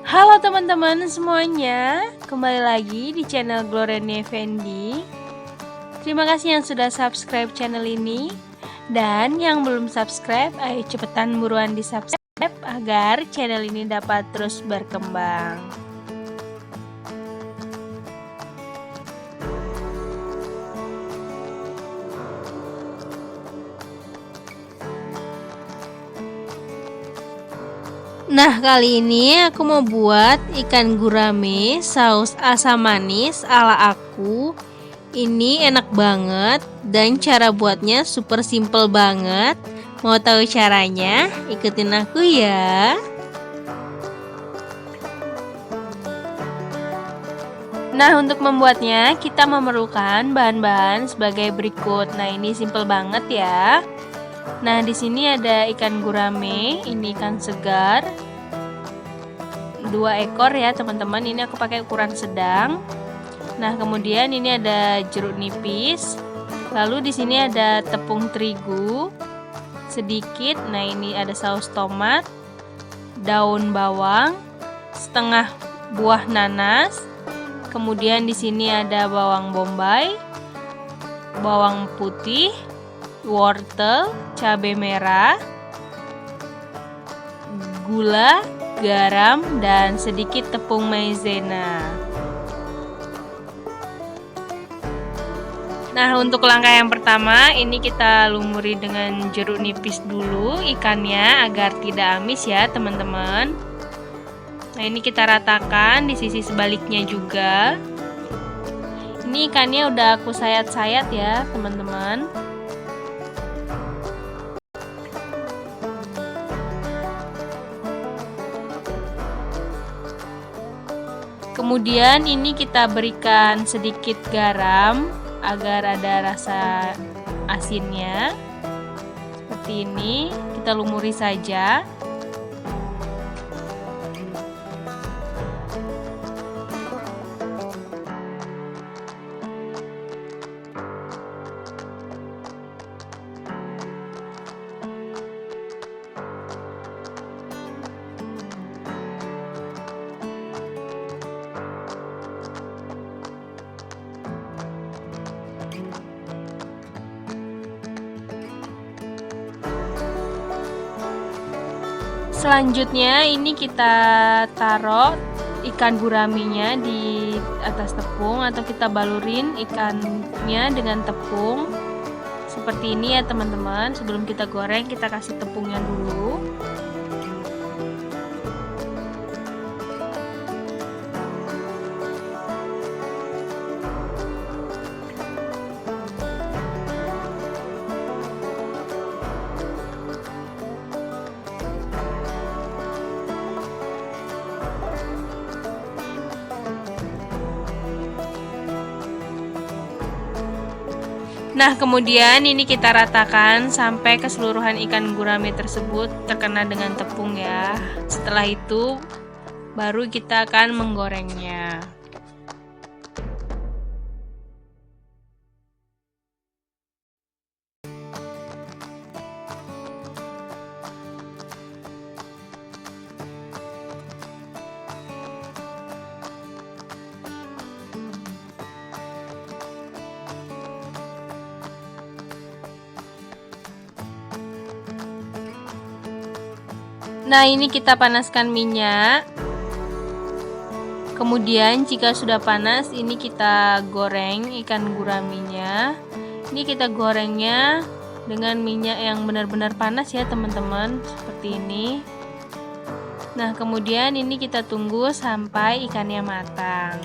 Halo teman-teman semuanya, kembali lagi di channel Gloriani Effendi. Terima kasih yang sudah subscribe channel ini. Dan yang belum subscribe, ayo cepetan buruan di subscribe agar channel ini dapat terus berkembang. Nah, kali ini aku mau buat ikan gurame saus asam manis ala aku. Ini enak banget dan cara buatnya super simple banget. Mau tahu caranya? Ikutin aku ya. Nah, untuk membuatnya kita memerlukan bahan-bahan sebagai berikut. Nah, ini simple banget ya. Nah, di sini ada ikan gurame, ini ikan segar. 2 ekor ya, teman-teman. Ini aku pakai ukuran sedang. Nah, kemudian ini ada jeruk nipis. Lalu di sini ada tepung terigu sedikit. Nah, ini ada saus tomat, daun bawang, setengah buah nanas. Kemudian di sini ada bawang bombay, bawang putih, wortel, cabai merah, gula, garam, dan sedikit tepung maizena. Nah, untuk langkah yang pertama ini kita lumuri dengan jeruk nipis dulu ikannya agar tidak amis ya teman-teman. Nah, ini kita ratakan di sisi sebaliknya juga. Ini ikannya udah aku sayat-sayat ya teman-teman. Kemudian ini kita berikan sedikit garam agar ada rasa asinnya. Seperti ini, kita lumuri saja. Selanjutnya ini kita taruh ikan guraminya di atas tepung atau kita balurin ikannya dengan tepung seperti ini ya teman-teman. Sebelum kita goreng kita kasih tepungnya dulu. Nah, kemudian ini kita ratakan sampai keseluruhan ikan gurame tersebut terkena dengan tepung ya. Setelah itu baru kita akan menggorengnya. Nah, ini kita panaskan minyak. Kemudian jika sudah panas, ini kita goreng ikan guraminya. Ini kita gorengnya dengan minyak yang benar-benar panas ya, teman-teman, seperti ini. Nah, kemudian ini kita tunggu sampai ikannya matang.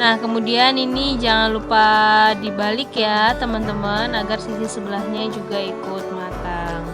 Nah, kemudian ini jangan lupa dibalik ya teman-teman, agar sisi sebelahnya juga ikut matang.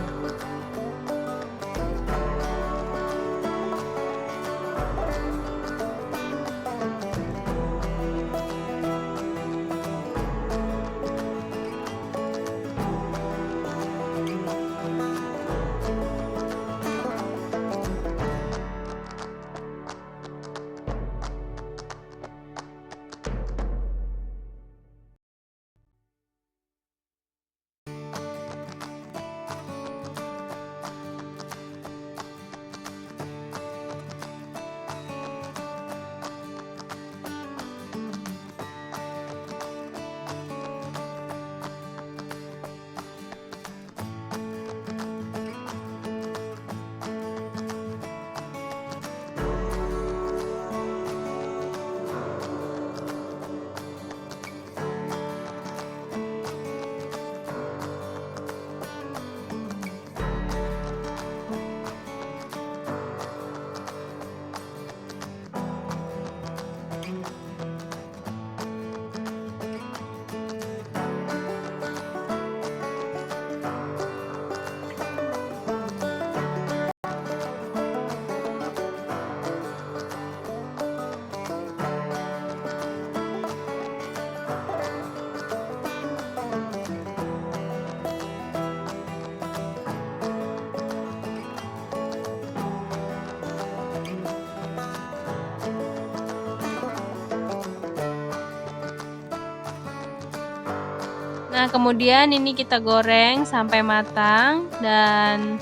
Nah, kemudian ini kita goreng sampai matang dan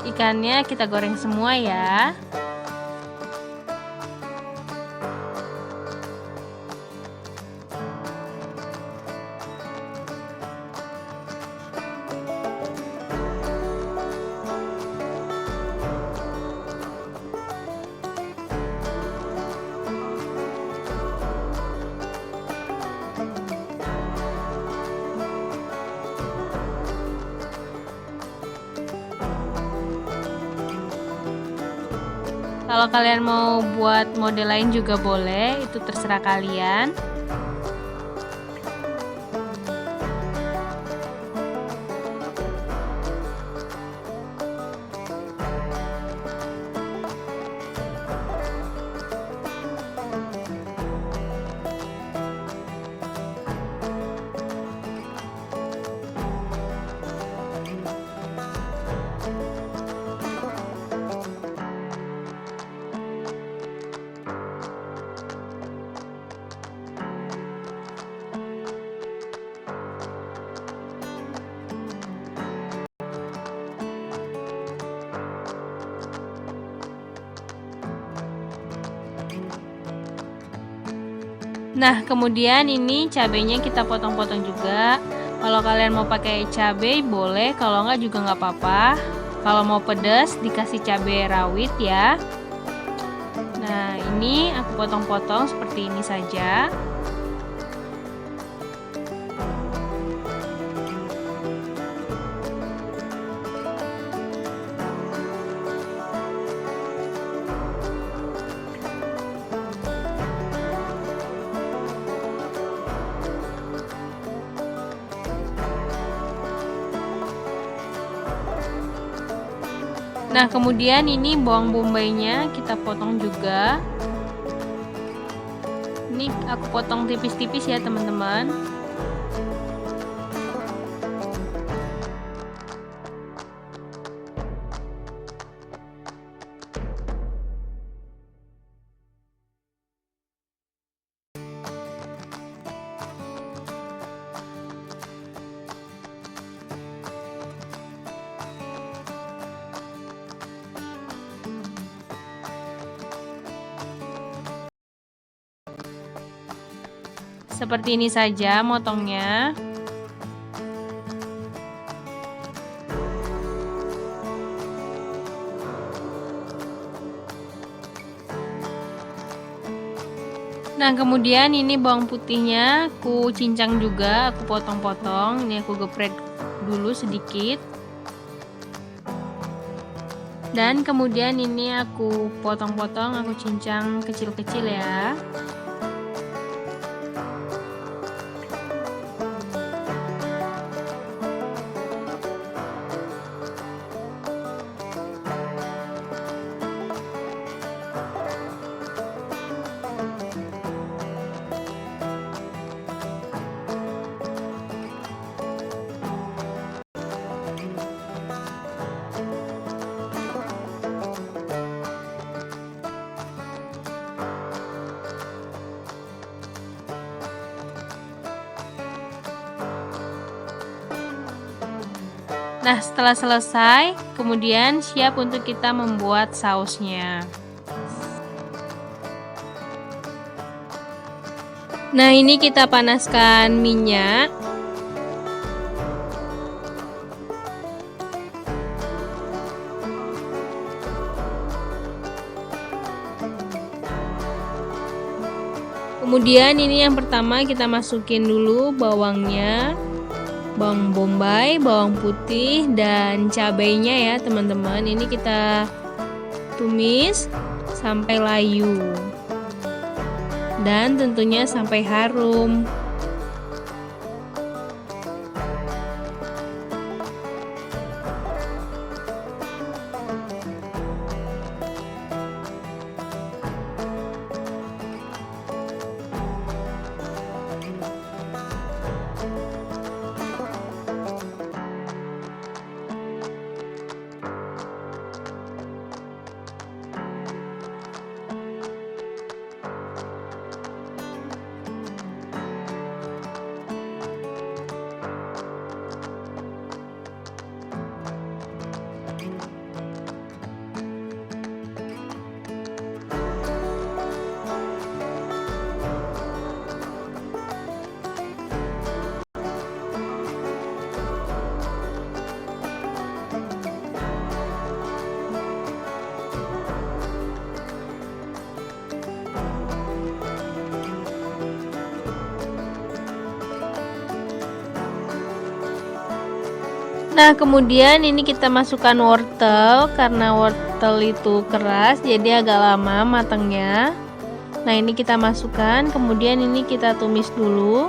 ikannya kita goreng semua ya. Kalau kalian mau buat model lain juga boleh, itu terserah kalian. Nah, kemudian ini cabenya kita potong-potong juga. Kalau kalian mau pakai cabai boleh, kalau enggak juga nggak apa-apa. Kalau mau pedas dikasih cabai rawit ya. Nah, ini aku potong-potong seperti ini saja. Nah, kemudian ini bawang bombaynya kita potong juga. Ini aku potong tipis-tipis ya, teman-teman. Seperti ini saja motongnya. Nah, kemudian ini bawang putihnya aku cincang juga, aku potong-potong. Ini aku geprek dulu sedikit. Dan kemudian ini aku potong-potong, aku cincang kecil-kecil ya. Nah, setelah selesai, kemudian siap untuk kita membuat sausnya. Nah, ini kita panaskan minyak. Kemudian ini yang pertama kita masukin dulu bawangnya, bawang bombay, bawang putih, dan cabainya ya teman-teman. Ini kita tumis sampai layu. Dan tentunya sampai harum. Nah, kemudian ini kita masukkan wortel, karena wortel itu keras jadi agak lama matangnya. Nah, ini kita masukkan, kemudian ini kita tumis dulu.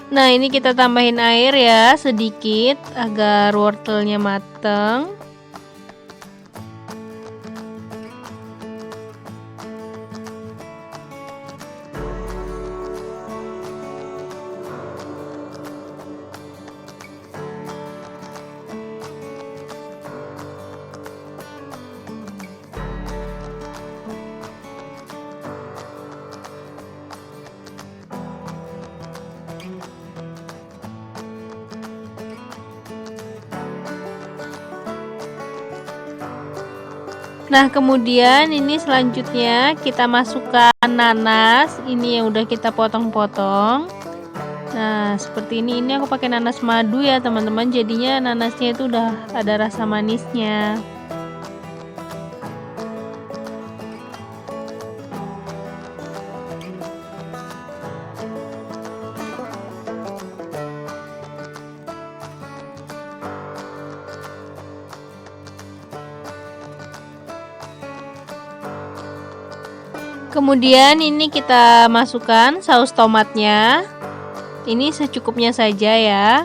Nah, ini kita tambahin air ya sedikit agar wortelnya mateng. Nah, kemudian ini selanjutnya kita masukkan nanas. Ini yang udah kita potong-potong. Nah, seperti ini. Ini aku pakai nanas madu ya, teman-teman. Jadinya nanasnya itu udah ada rasa manisnya. Kemudian ini kita masukkan saus tomatnya. Ini secukupnya saja ya.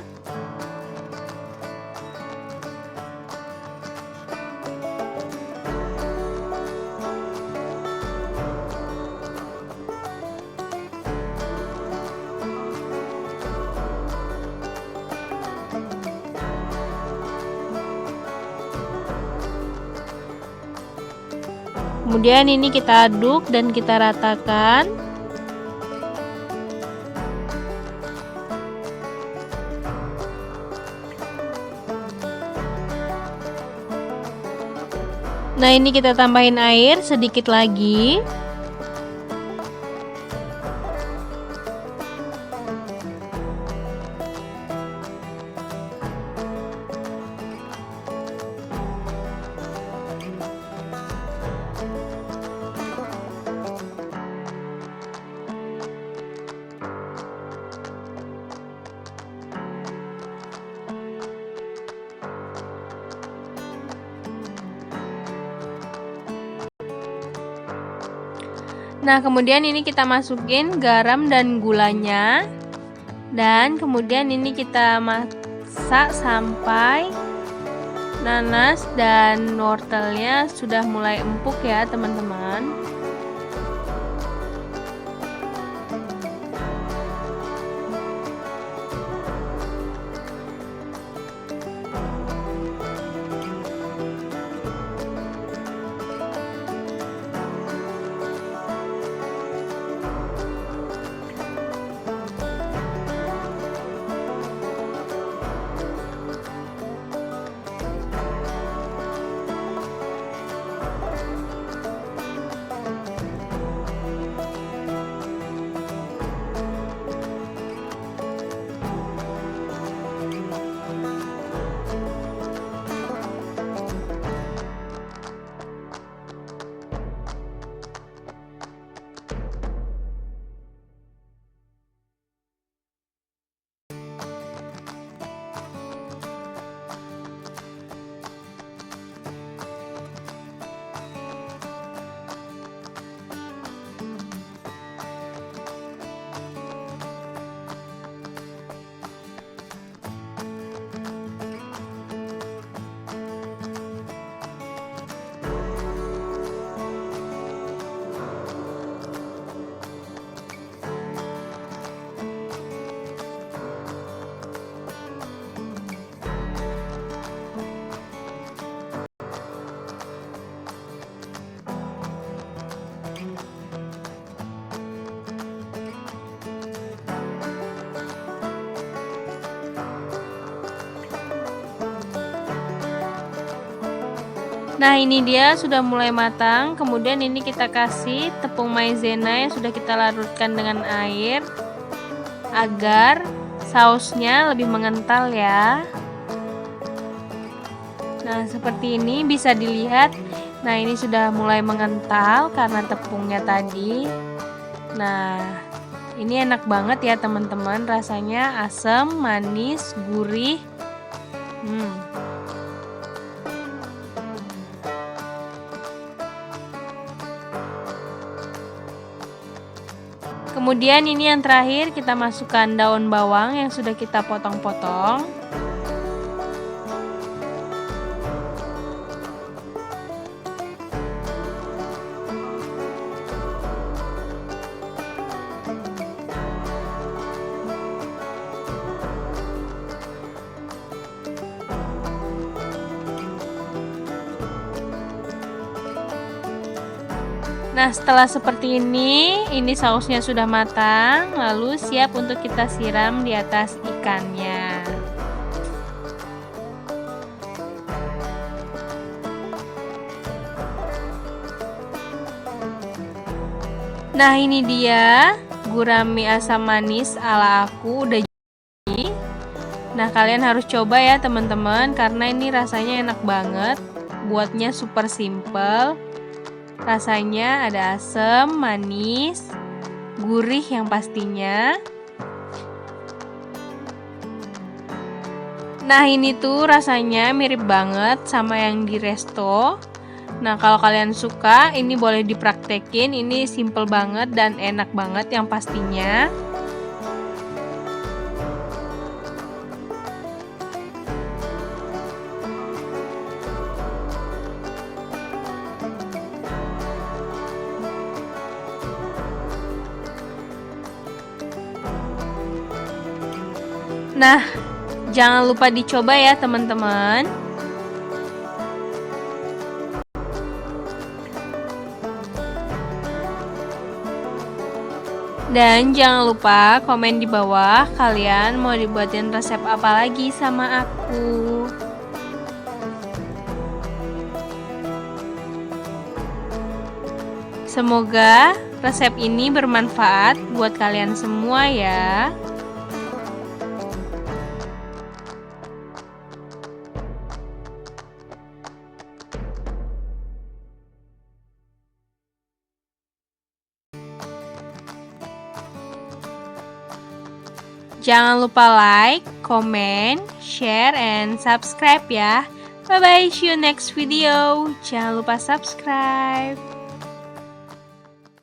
Kemudian ini kita aduk dan kita ratakan. Nah, ini kita tambahin air sedikit lagi. Nah, kemudian ini kita masukin garam dan gulanya. Dan kemudian ini kita masak sampai nanas dan wortelnya sudah mulai empuk ya teman-teman. Nah, ini dia sudah mulai matang. Kemudian ini kita kasih tepung maizena yang sudah kita larutkan dengan air agar sausnya lebih mengental ya. Nah, seperti ini bisa dilihat. Nah, ini sudah mulai mengental karena tepungnya tadi. Nah, ini enak banget ya teman-teman. Rasanya asam, manis, gurih. Kemudian ini yang terakhir, kita masukkan daun bawang yang sudah kita potong-potong. Nah, setelah seperti ini sausnya sudah matang, lalu siap untuk kita siram di atas ikannya. Nah, ini dia gurame asam manis ala aku udah jadi. Nah, kalian harus coba ya teman-teman, karena ini rasanya enak banget. Buatnya super simple. Rasanya ada asam, manis, gurih yang pastinya. Nah, ini tuh rasanya mirip banget sama yang di resto. Nah, kalau kalian suka, ini boleh dipraktekin. Ini simple banget dan enak banget yang pastinya. Nah, jangan lupa dicoba ya teman-teman. Dan jangan lupa komen di bawah kalian mau dibuatin resep apa lagi sama aku. Semoga resep ini bermanfaat buat kalian semua ya. Jangan lupa like, comment, share, and subscribe ya. Bye bye, see you next video. Jangan lupa subscribe.